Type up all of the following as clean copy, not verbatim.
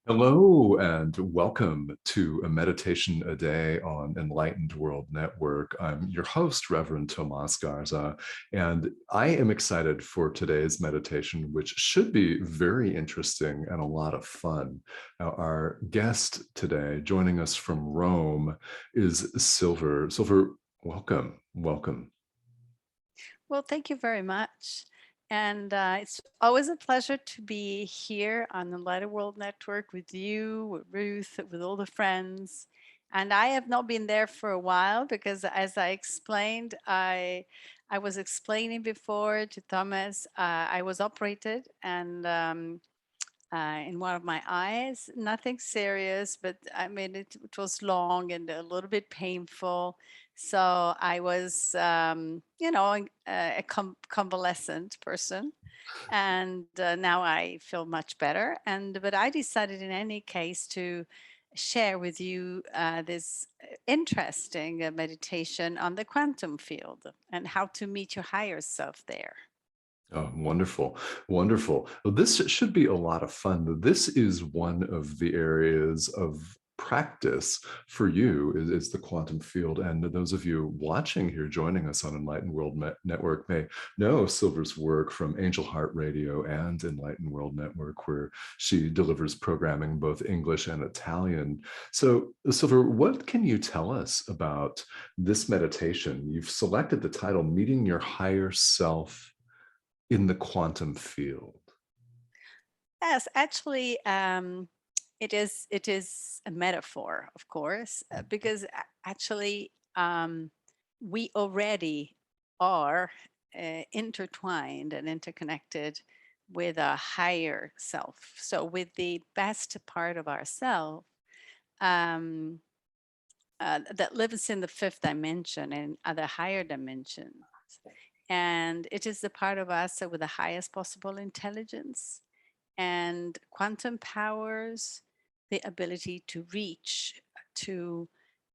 Hello and welcome to a meditation a day on Enlightened World Network. I'm your host, Reverend Tomas Garza, and I am excited for today's meditation, which should be very interesting and a lot of fun. Now, our guest today, joining us from Rome, is Syl Ver. Syl Ver, welcome, welcome. Well, thank you very much. And it's always a pleasure to be here on the Enlightened World Network with you, with Ruth, with all the friends. And I have not been there for a while because, as I explained, I was explaining before to Thomas, I was operated and in one of my eyes. Nothing serious, but I mean, it was long and a little bit painful. So I was, a convalescent person. And now I feel much better. But I decided in any case to share with you this interesting meditation on the quantum field and how to meet your higher self there. Oh, wonderful. Wonderful. Well, this should be a lot of fun. This is one of the areas of practice for you is the quantum field. And those of you watching here, joining us on Enlightened World Network may know Syl Ver's work from Angel Heart Radio and Enlightened World Network, where she delivers programming both English and Italian. So, Syl Ver, what can you tell us about this meditation? You've selected the title, Meeting Your Higher Self in the quantum field. Yes, actually, it is a metaphor, of course, because actually we already are intertwined and interconnected with a higher self. So with the best part of ourself um, that lives in the fifth dimension and other higher dimensions. And it is the part of us with the highest possible intelligence and quantum powers the ability to reach to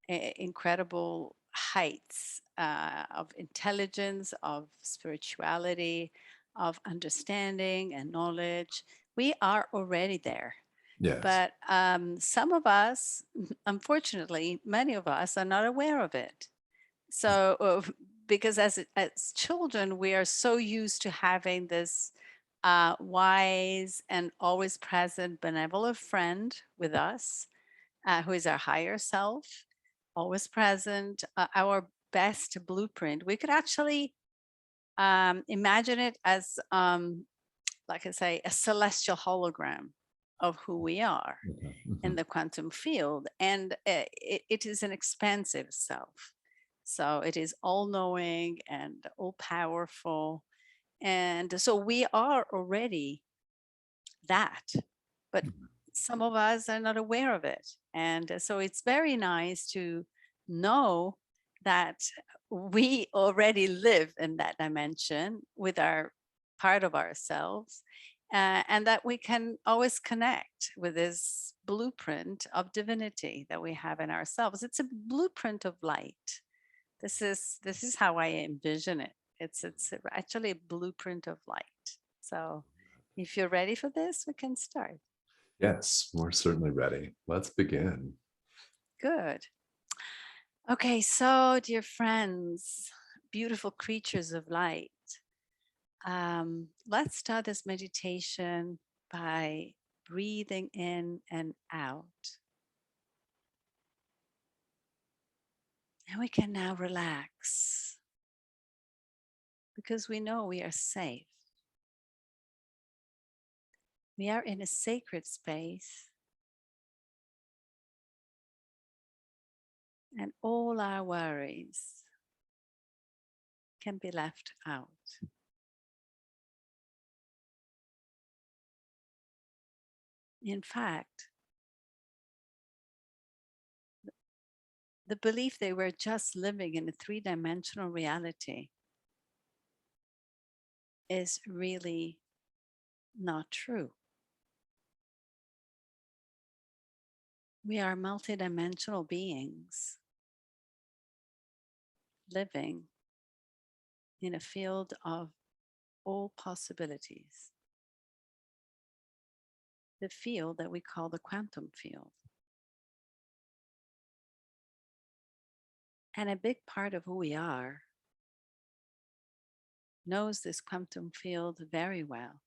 incredible heights of intelligence, of spirituality, of understanding and knowledge. We are already there. Yes. But some of us, unfortunately, many of us are not aware of it. So, because as children, we are so used to having this wise and always present benevolent friend with us, who is our higher self, always present, our best blueprint. We could actually imagine it as, like I say, a celestial hologram of who we are Okay. in Mhm. the quantum field. And it is an expansive self. So it is all knowing and all powerful. And so we are already that, but some of us are not aware of it. And so it's very nice to know that we already live in that dimension with our part of ourselves, and that we can always connect with this blueprint of divinity that we have in ourselves. It's a blueprint of light. This is how I envision it. It's actually a blueprint of light. So if you're ready for this, we can start. Yes, we're certainly ready. Let's begin. Good. Okay, so dear friends, beautiful creatures of light, let's start this meditation by breathing in and out. And we can now relax because we know we are safe. We are in a sacred space, and all our worries can be left out. In fact, the belief they were just living in a three-dimensional reality is really not true. We are multidimensional beings living in a field of all possibilities. the field that we call the quantum field. And a big part of who we are knows this quantum field very well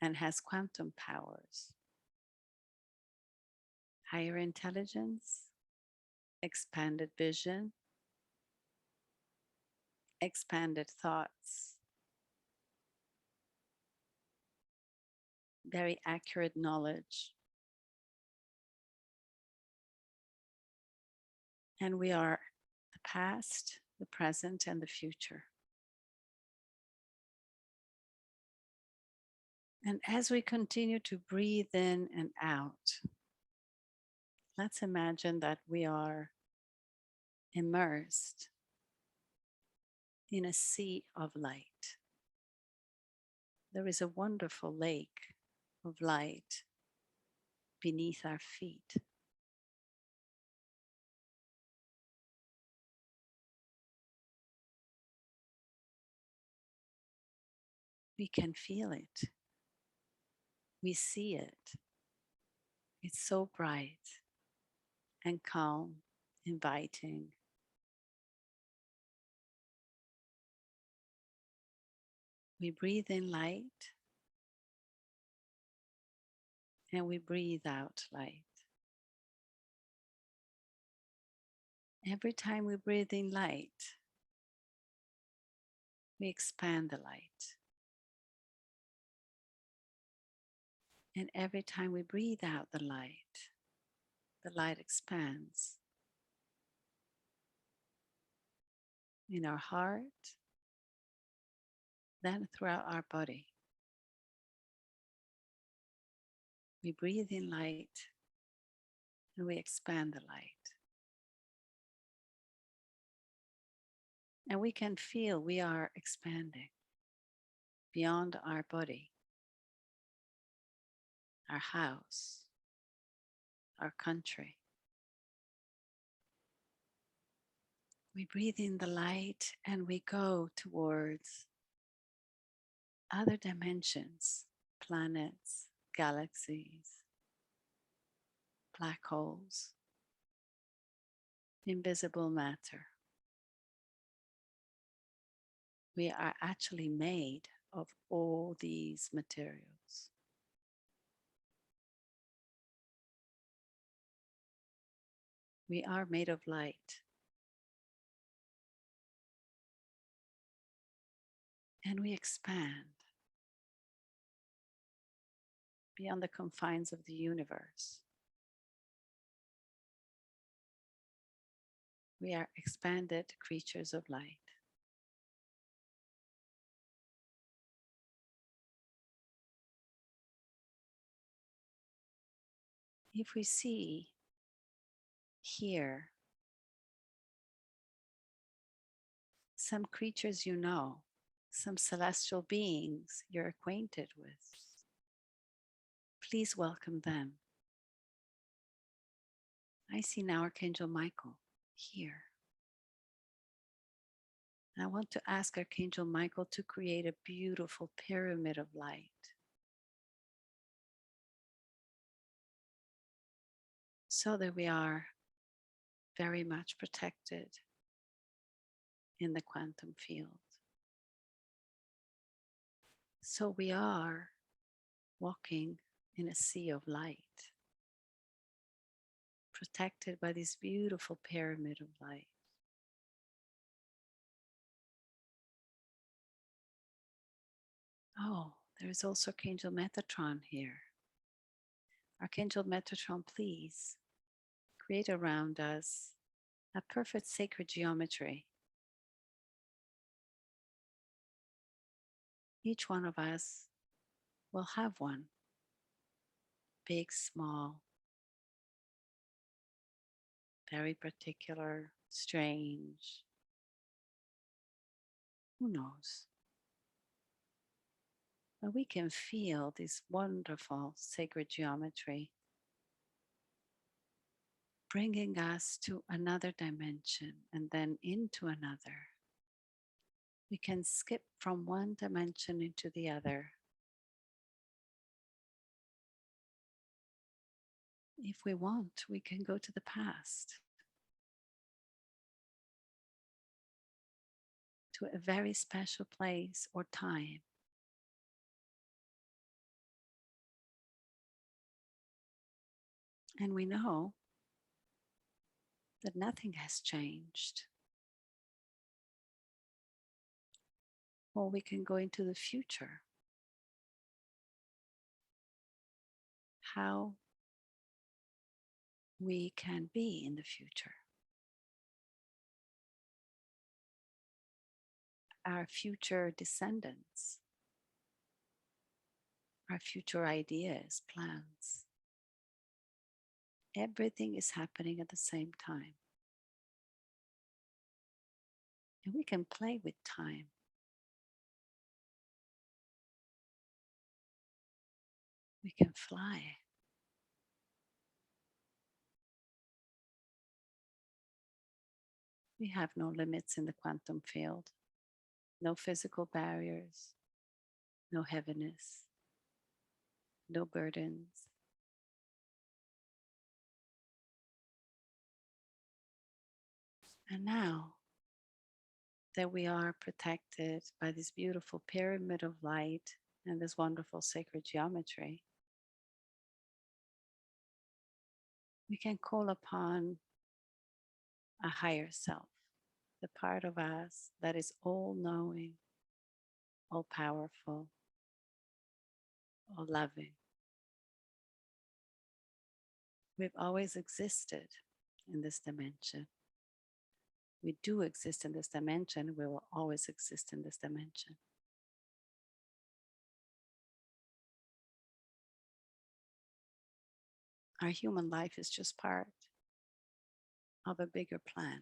and has quantum powers, higher intelligence, expanded vision, expanded thoughts, very accurate knowledge. And we are the past, the present, and the future. And as we continue to breathe in and out, let's imagine that we are immersed in a sea of light. There is a wonderful lake of light beneath our feet. We can feel it. We see it. It's so bright and calm, inviting. We breathe in light and we breathe out light. Every time we breathe in light, we expand the light. And every time we breathe out the light expands in our heart, then throughout our body. We breathe in light and we expand the light. And we can feel we are expanding beyond our body, our house, our country. We breathe in the light and we go towards other dimensions, planets, galaxies, black holes, invisible matter. We are actually made of all these materials. We are made of light. And we expand beyond the confines of the universe. We are expanded creatures of light. If we see, hear some creatures you know, some celestial beings you're acquainted with, please welcome them. I see now Archangel Michael here. And I want to ask Archangel Michael to create a beautiful pyramid of light so that we are very much protected in the quantum field. So we are walking in a sea of light, protected by this beautiful pyramid of light. Oh, there is also Archangel Metatron here. Archangel Metatron, please create around us a perfect sacred geometry. Each one of us will have one, big, small, very particular, strange. Who knows? But we can feel this wonderful sacred geometry bringing us to another dimension and then into another. We can skip from one dimension into the other. If we want, we can go to the past, to a very special place or time. And we know that nothing has changed. Or we can go into the future, how we can be in the future, our future descendants, our future ideas, plans. Everything is happening at the same time. And we can play with time. We can fly. We have no limits in the quantum field, no physical barriers, no heaviness, no burdens. And now that we are protected by this beautiful pyramid of light and this wonderful sacred geometry, we can call upon a higher self, the part of us that is all knowing, all powerful, all loving. We've always existed in this dimension. We do exist in this dimension. We will always exist in this dimension. Our human life is just part of a bigger plan.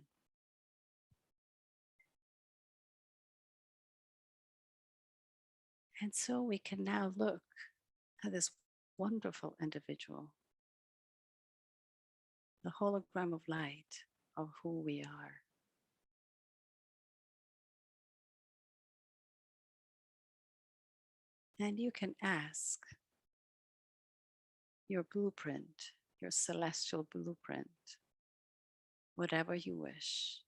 And so we can now look at this wonderful individual, the hologram of light of who we are. And you can ask your blueprint, your celestial blueprint, whatever you wish.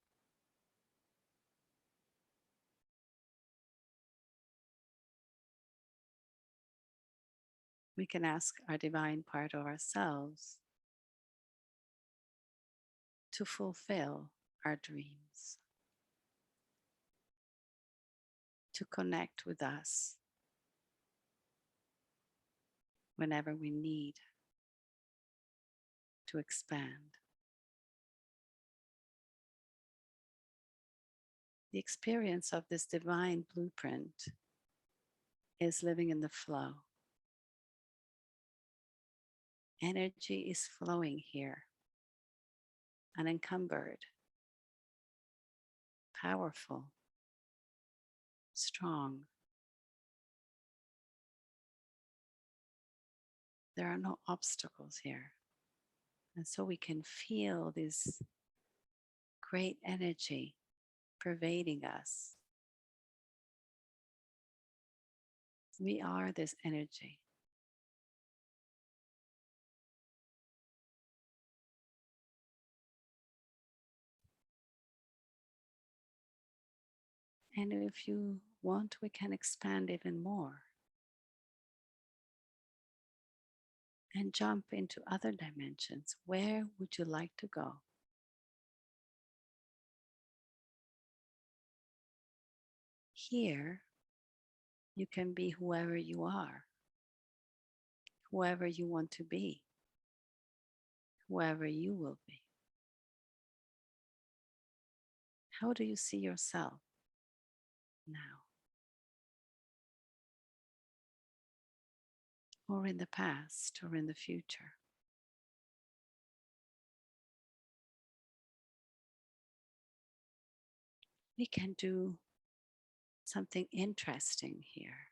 We can ask our divine part of ourselves to fulfill our dreams, to connect with us whenever we need to expand. The experience of this divine blueprint is living in the flow. Energy is flowing here, unencumbered, powerful, strong. There are no obstacles here. And so we can feel this great energy pervading us. We are this energy. And if you want, we can expand even more and jump into other dimensions. Where would you like to go? Here, you can be whoever you are, whoever you want to be, whoever you will be. How do you see yourself now? Or in the past, or in the future? We can do something interesting here.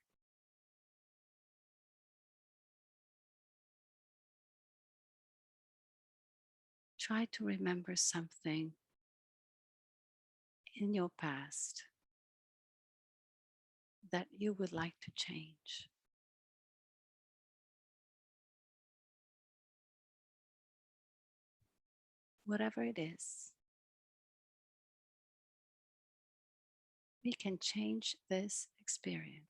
Try to remember something in your past that you would like to change. whatever it is, we can change this experience.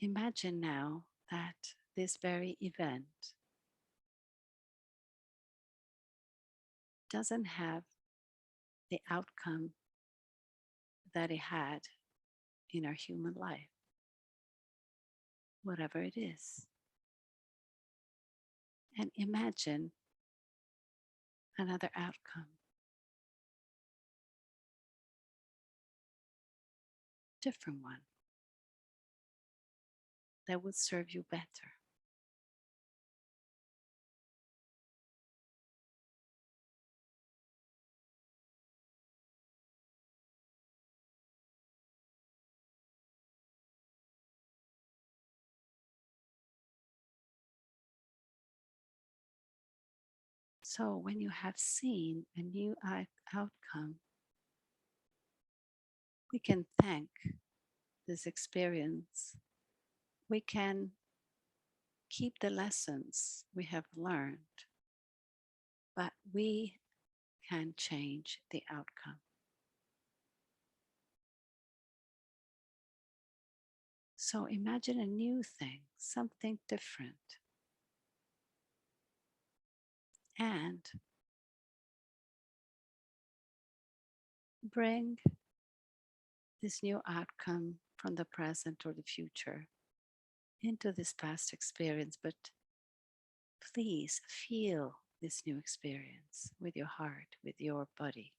Imagine now that this very event doesn't have the outcome that it had in our human life, whatever it is. And imagine another outcome, different one that would serve you better. So when you have seen a new outcome, we can thank this experience. We can keep the lessons we have learned, but we can change the outcome. So imagine a new thing, something different, and bring this new outcome from the present or the future into this past experience. But please feel this new experience with your heart, with your body.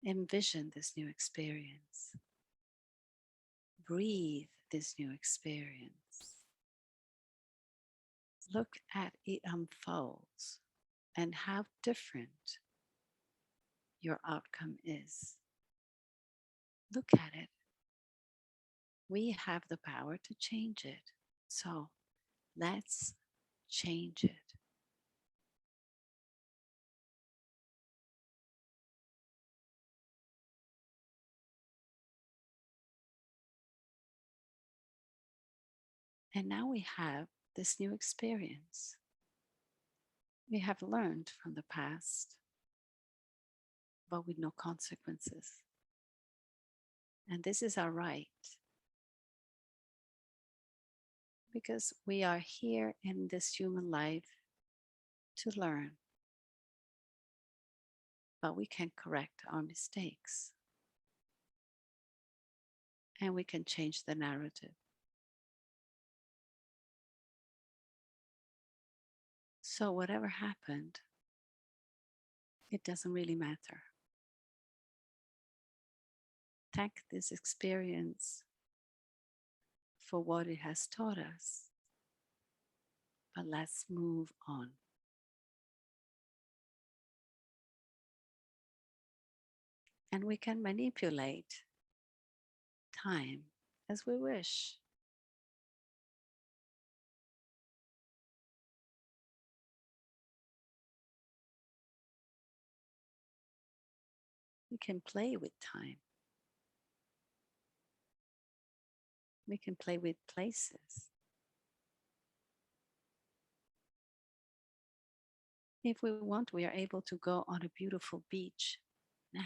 Envision this new experience. Breathe this new experience. Look at it unfolds and how different your outcome is. Look at it. We have the power to change it. So let's change it. And now we have this new experience. We have learned from the past, but with no consequences. And this is our right, because we are here in this human life to learn, but we can correct our mistakes and we can change the narrative. So, whatever happened, it doesn't really matter. Thank this experience for what it has taught us, but let's move on. And we can manipulate time as we wish. We can play with time. We can play with places. If we want, we are able to go on a beautiful beach now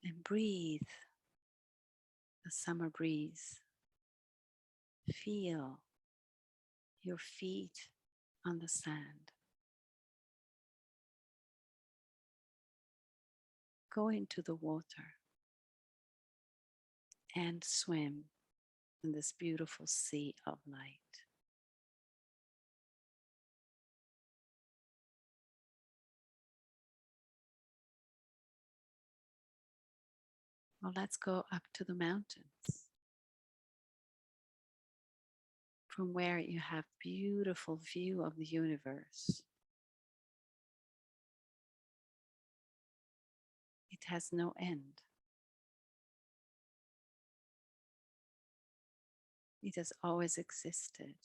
and breathe the summer breeze. Feel your feet on the sand. Go into the water and swim in this beautiful sea of light. Well, let's go up to the mountains, from where you have beautiful view of the universe. It has no end. It has always existed.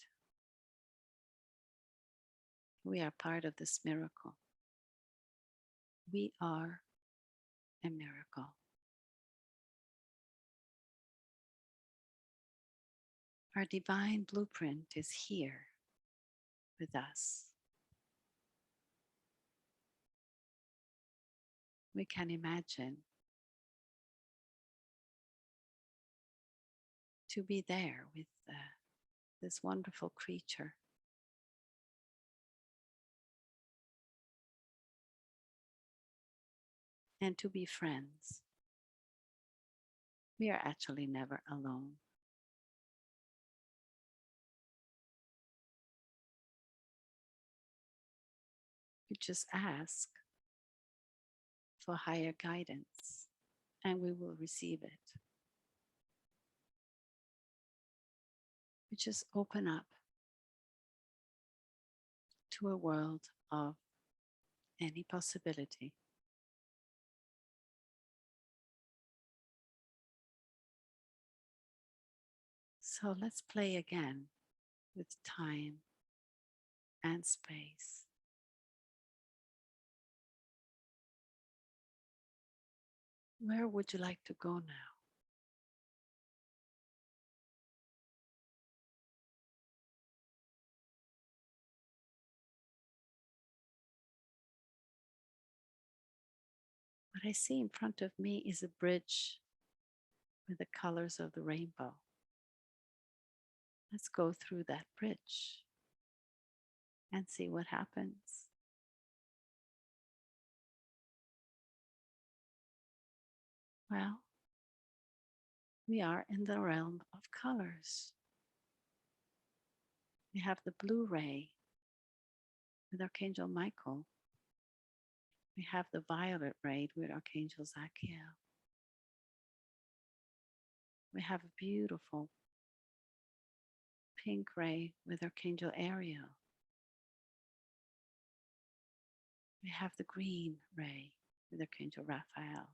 We are part of this miracle. We are a miracle. Our divine blueprint is here with us. We can imagine to be there with this wonderful creature and to be friends. We are actually never alone. We just ask for higher guidance and we will receive it. We just open up to a world of any possibility. So let's play again with time and space. Where would you like to go now? What I see in front of me is a bridge with the colors of the rainbow. Let's go through that bridge and see what happens. Well, we are in the realm of colors. We have the blue ray with Archangel Michael. We have the violet ray with Archangel Zachiel. We have a beautiful pink ray with Archangel Ariel. We have the green ray with Archangel Raphael.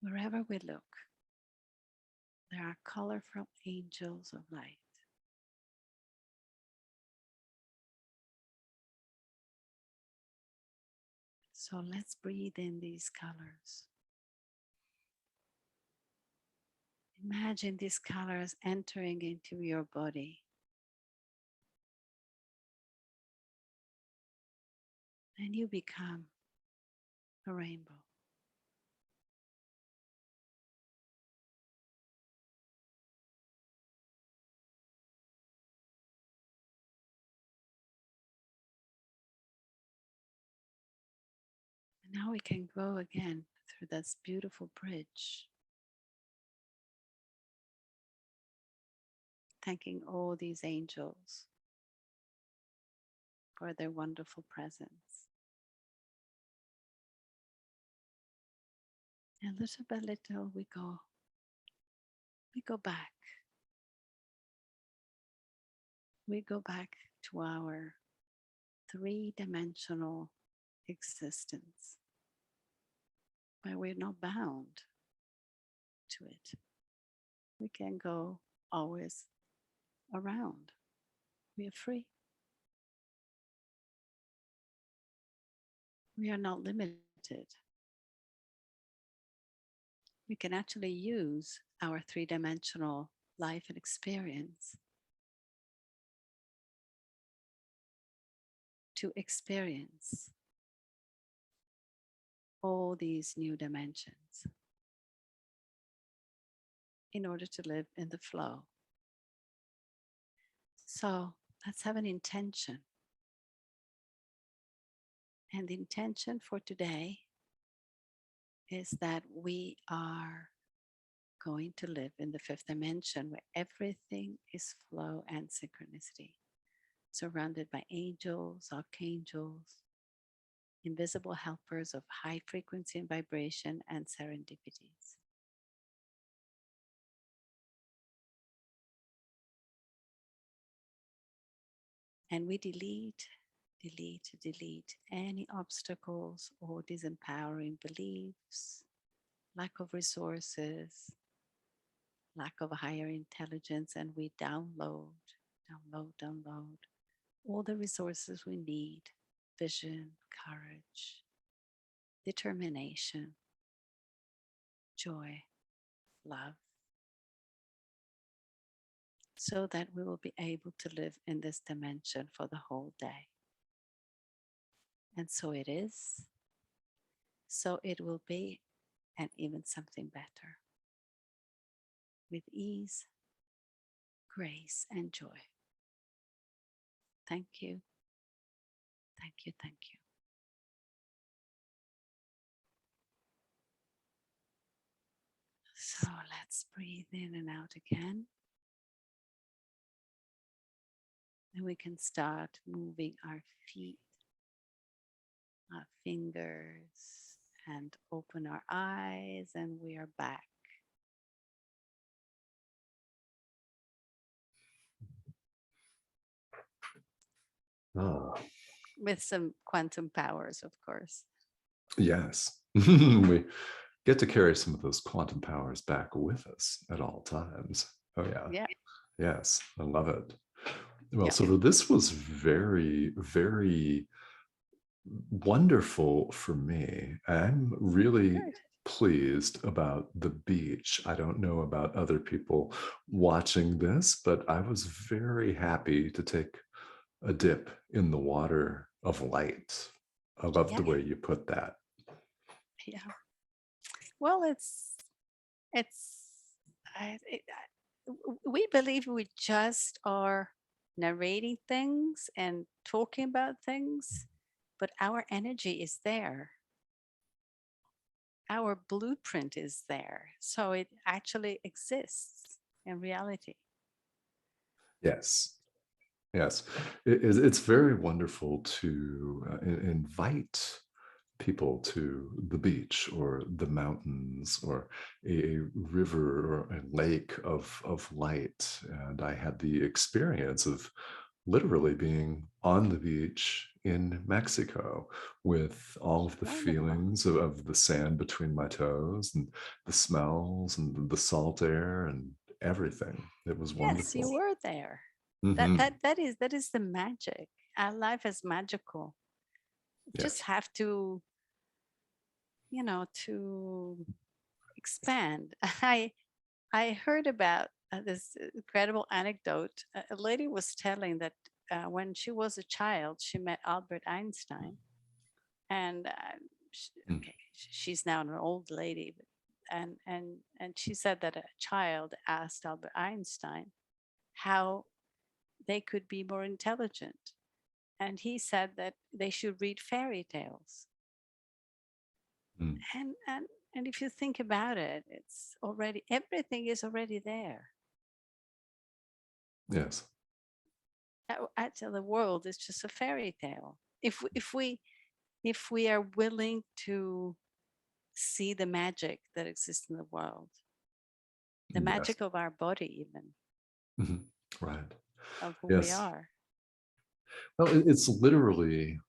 Wherever we look, there are colorful angels of light. So let's breathe in these colors. Imagine these colors entering into your body. And you become a rainbow. And now we can go again through this beautiful bridge, thanking all these angels for their wonderful presence. And little by little we go back. We go back to our three-dimensional existence, where we're not bound to it. We can go always around. We are free. We are not limited. We can actually use our three-dimensional life and experience to experience all these new dimensions in order to live in the flow. So let's have an intention. And the intention for today is that we are going to live in the fifth dimension where everything is flow and synchronicity, surrounded by angels, archangels, invisible helpers of high frequency and vibration, and serendipities. And we delete any obstacles or disempowering beliefs, lack of resources, lack of higher intelligence, and we download all the resources we need: vision, courage, determination, joy, love, so that we will be able to live in this dimension for the whole day. And so it is, so it will be, and even something better, with ease, grace, and joy. Thank you, thank you, thank you. So let's breathe in and out again. And we can start moving our feet, our fingers, and open our eyes, and we are back. Ah, With some quantum powers, of course. yes. We get to carry some of those quantum powers back with us at all times. Oh, yeah. Yeah, Yes. I love it. Well, yeah. so this was very, very wonderful for me. I'm really Good. pleased about the beach. I don't know about other people watching this, but I was very happy to take a dip in the water of light. I love Yeah, the way you put that. yeah. Well, it's we believe we just are narrating things and talking about things, but our energy is there. Our blueprint is there. So it actually exists in reality. Yes. Yes. It's very wonderful to invite people to the beach or the mountains or a river or a lake of light. And I had the experience of literally being on the beach in Mexico with all of the Wonderful. feelings of the sand between my toes and the smells and the salt air and everything. It was Yes, you wonderful. were there. That Hmm. that that is the magic. Our life is magical. You just Yes. have to, to expand. I heard about this incredible anecdote. A lady was telling that when she was a child, she met Albert Einstein, and Mm. okay, she's now an old lady, but, and she said that a child asked Albert Einstein how they could be more intelligent, and he said that they should read fairy tales. Mm. And if you think about it, it's already everything is already there. Yes. Actually, the world is just a fairy tale. If we are willing to see the magic that exists in the world, the Yes. magic of our body, even Mhm. Right. of who we Yes. are. Well, it's literally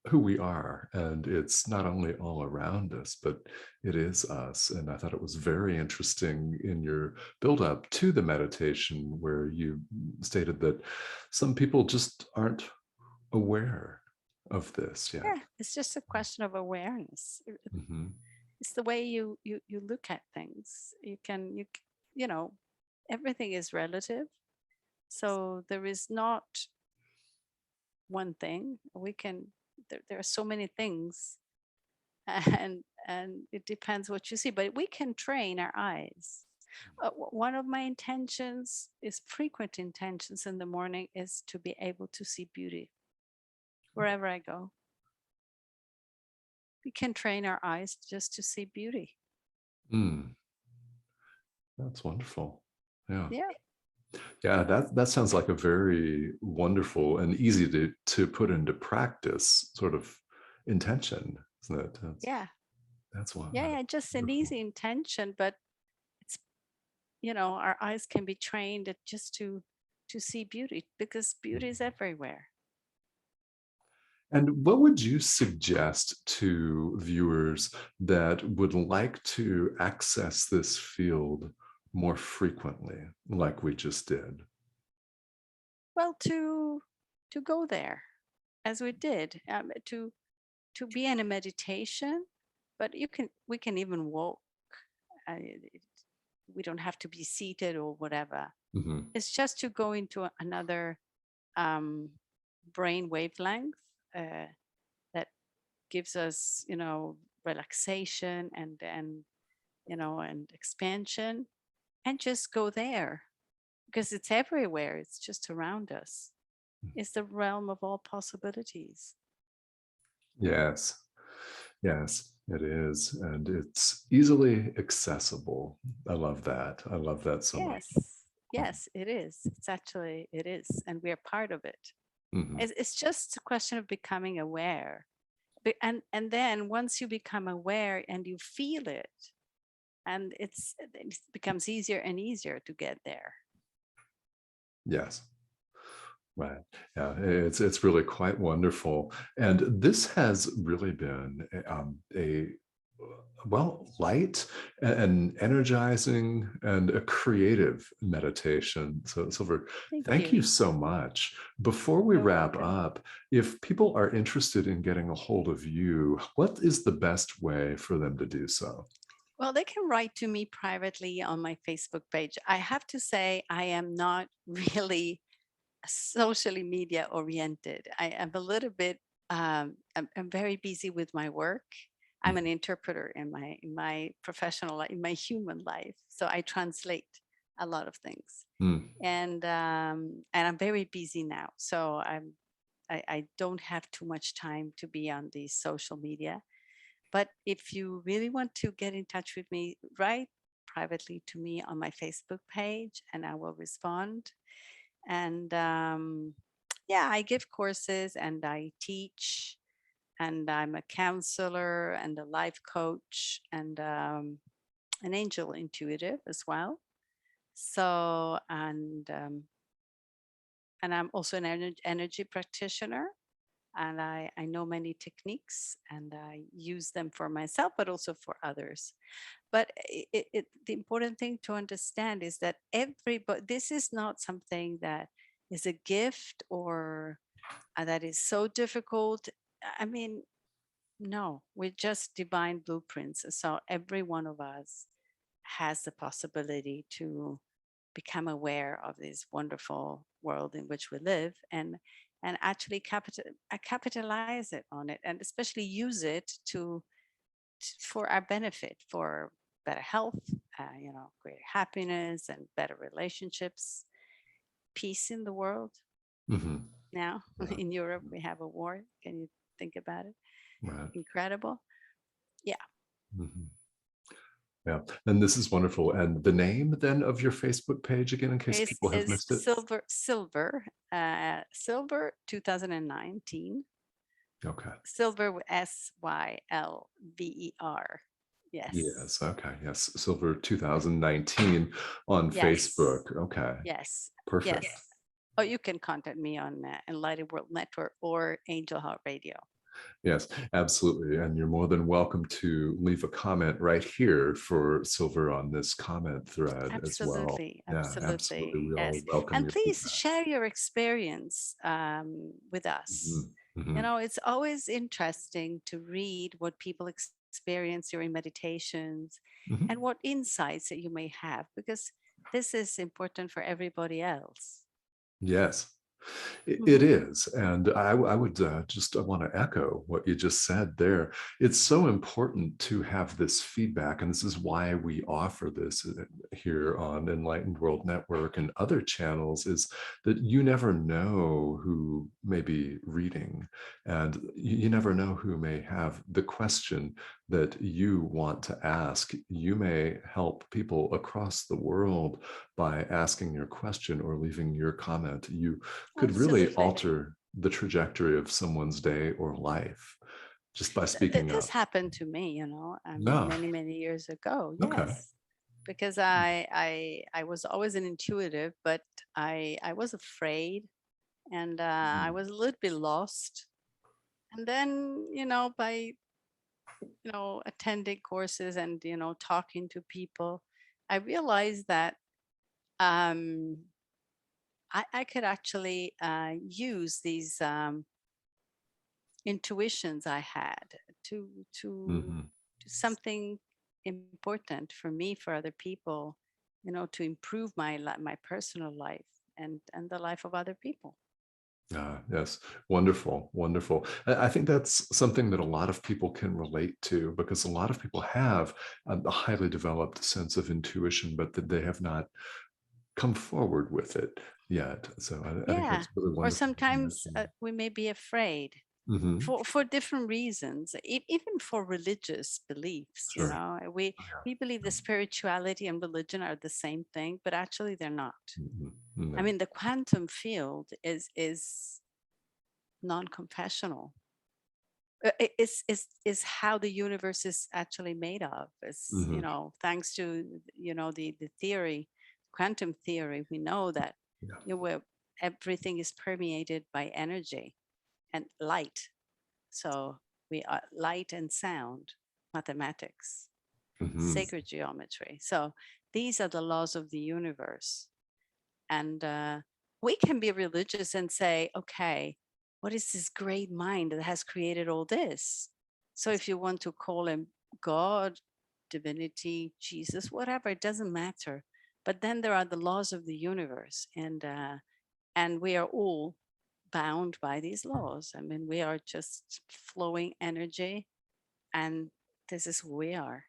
who we are. And it's not only all around us, but it is us. And I thought it was very interesting in your build up to the meditation where you stated that some people just aren't aware of this yet. Yeah, it's just a question of awareness. Hmm. It's the way you look at things. You know, everything is relative. So there is not one thing. There are so many things, and it depends what you see, but we can train our eyes. One of my intentions is frequent intentions in the morning is to be able to see beauty wherever I go. We can train our eyes just to see beauty. Mm, that's wonderful. Yeah. Yeah, Yeah, that sounds like a very wonderful and easy to put into practice sort of intention, isn't it? yeah, That's yeah, yeah. Just an wonderful. easy intention, but it's our eyes can be trained just to see beauty, because beauty is everywhere. And what would you suggest to viewers that would like to access this field more frequently, like we just did? Well, to go there, as we did, to be in a meditation, but we can even walk. We don't have to be seated or whatever. Mhm. It's just to go into another um, brain wavelength uh, that gives us, relaxation and expansion, and just go there because it's everywhere. It's just around us. It's the realm of all possibilities. Yes. Yes, it is, and it's easily accessible. I love that. I love that so much. Yes, yes, it is. It is, and we are part of it. Mhm. It's just a question of becoming aware. And then once you become aware and you feel it, and it becomes easier and easier to get there. Yes. Right. Yeah, it's really quite wonderful, and this has really been a well, light and energizing and a creative meditation. So, Silver, Thank thank you you. so much. Before we You're wrap welcome. up, if people are interested in getting a hold of you, what is the best way for them to do so? Well, they can write to me privately on my Facebook page. I have to say, I am not really socially media oriented. I am a little bit, I'm very busy with my work. I'm an Mhm. interpreter in my professional life, in my human life. So I translate a lot of things. Mm. And I'm very busy now. So I don't have too much time to be on the social media. But if you really want to get in touch with me, write privately to me on my Facebook page and I will respond. And yeah, I give courses and I teach, and I'm a counselor and a life coach and an angel intuitive as well. So, and I'm also an energy practitioner, and I know many techniques and I use them for myself, but also for others. But the important thing to understand is that everybody, this is not something that is a gift or that is so difficult. I mean, no, we're just divine blueprints. So every one of us has the possibility to become aware of this wonderful world in which we live, and actually capitalize it on it, and especially use it for our benefit, for better health, greater happiness and better relationships, peace in the world. Mhm. Now Yeah. in Europe we have a war. Can you think about it? Right. Incredible. Yeah. Mhm. Yeah, and this is wonderful. And the name then of your Facebook page again, in case people have Is missed it? Silver 2019. Okay. Silver with Sylver. Yes. Yes. Okay. Yes. Silver 2019 on Yes. Facebook. Okay. Yes. Perfect. Yes. Oh, you can contact me on Enlightened World Network or Angel Heart Radio. Yes, absolutely. And you're more than welcome to leave a comment right here for Silver on this comment thread as well. Absolutely. Yeah, absolutely. Absolutely. We all Yes. welcome And your please feedback. share your experience with us. Mhm. Mhm. It's always interesting to read what people experience during meditations and Mhm. what insights that you may have, because this is important for everybody else. Yes. It Hmm. is, and I would just I want to echo what you just said there. It's so important to have this feedback, and this is why we offer this here on Enlightened World Network and other channels. Is that you never know who may be reading, and you never know who may have the question that you want to ask. You may help people across the world by asking your question or leaving your comment. You could really Absolutely. alter the trajectory of someone's day or life just by speaking This up. happened to me, I mean, No. many, many years ago. Okay. Yes. Because I was always an intuitive, but I was afraid, and I Mhm. was a little bit lost. And then, by attending courses and talking to people, I realized that um, I could actually use these intuitions I had to Mhm. do something important for me, for other people, to improve my personal life and the life of other people. Ah, yes, wonderful, wonderful. I think that's something that a lot of people can relate to because a lot of people have a highly developed sense of intuition, but that they have not come forward with it yet. So I think Yeah. that's really Or wonderful. sometimes we may be afraid Hmm. for different reasons, even for religious beliefs. Sure. We believe the spirituality and religion are the same thing, but actually they're not. Mhm. I No. mean, the quantum field is non-confessional. Is how the universe is actually made of. Is Hmm. thanks to the theory, quantum theory, we know that Yeah. where everything is permeated by energy and light. So we are light and sound, mathematics, Hmm. sacred geometry. So these are the laws of the universe. And we can be religious and say, okay, what is this great mind that has created all this? So if you want to call him God, divinity, Jesus, whatever, it doesn't matter. But then there are the laws of the universe, and we are all bound by these laws. I mean, we are just flowing energy, and this is who we are.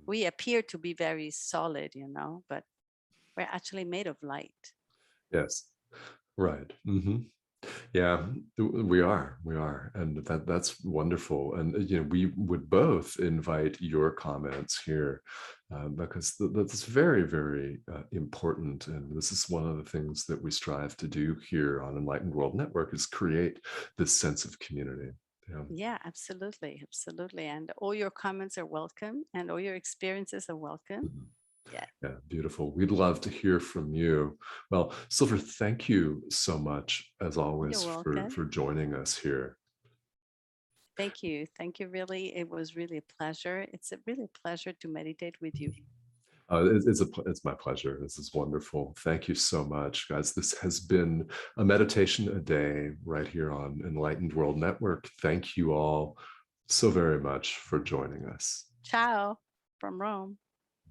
We appear to be very solid, but we're actually made of light. Yes. Right. Hmm. Yeah, we are, and that's wonderful. And we would both invite your comments here because that's very, very important. And this is one of the things that we strive to do here on Enlightened World Network is create this sense of community. Yeah. Yeah, absolutely. Absolutely. And all your comments are welcome and all your experiences are welcome. Mhm. Yeah. Yeah, beautiful. We'd love to hear from you. Well, Silver, thank you so much, as You're always, for welcome. joining us here. Thank you. Thank you. Really. It was really a pleasure. It's a really pleasure to meditate with you. It's my pleasure. This is wonderful. Thank you so much, guys. This has been a meditation a day right here on Enlightened World Network. Thank you all so very much for joining us. Ciao from Rome.